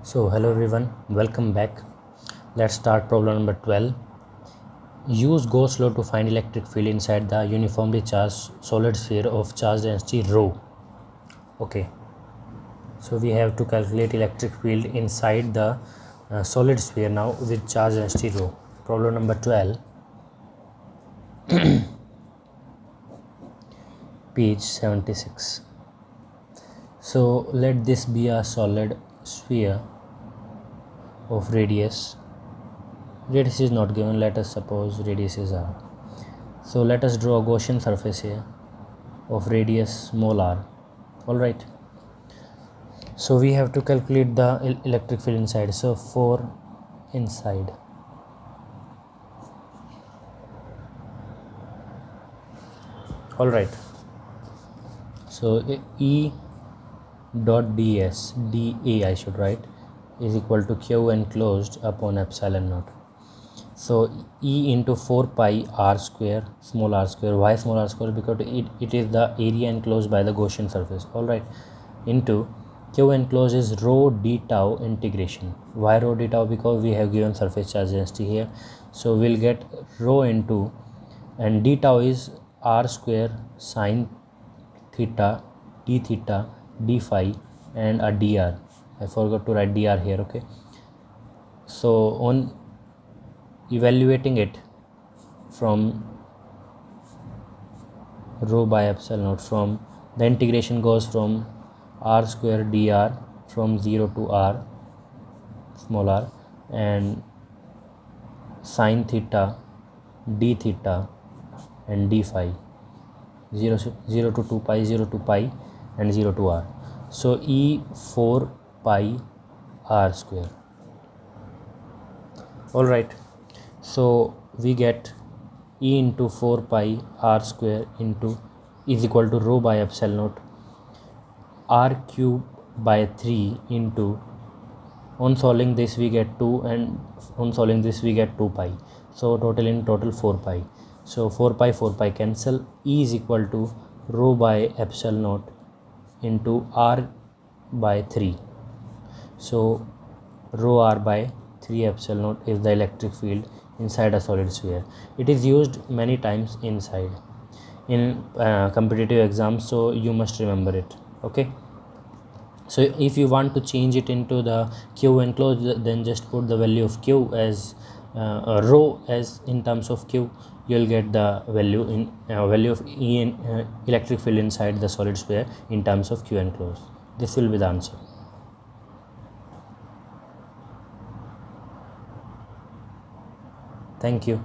So hello everyone, welcome back. Let's start problem number 12. Use Gauss law to find electric field inside the uniformly charged solid sphere of charge density rho. Okay, so we have to calculate electric field inside the solid sphere now with charge density rho. Problem number 12, page 76. So let this be a solid sphere of radius is not given. Let us suppose radius is r. So let us draw a Gaussian surface here of radius small r. Alright, so we have to calculate the electric field inside. So for inside, alright, so E dot ds dA I should write is equal to q enclosed upon epsilon naught. So E into 4 pi r square, small r square. Why small r square? Because it is the area enclosed by the Gaussian surface. Alright, into q enclosed is rho d tau integration. Why rho d tau? Because we have given surface charge density here. So we'll get rho into, and d tau is r square sine theta d theta d phi and a dr. I forgot to write dr here. Okay, so on evaluating it from rho by epsilon naught, from the integration goes from r square dr from 0 to r small r and sine theta d theta and d phi 0 to 2 pi, 0 to pi and 0 to r. So E 4 pi r square. Alright, so we get E into 4 pi r square into is equal to rho by epsilon naught r cube by 3 into, on solving this we get 2 and on solving this we get 2 pi. So total 4 pi. So 4 pi cancel. E is equal to rho by epsilon naught into r by 3. So rho r by 3 epsilon naught is the electric field inside a solid sphere. It is used many times inside in competitive exams, so you must remember it. Okay, so if you want to change it into the q enclosed, then just put the value of q as rho as in terms of q. You'll get the value of E in electric field inside the solid sphere in terms of q enclosed. This will be the answer. Thank you.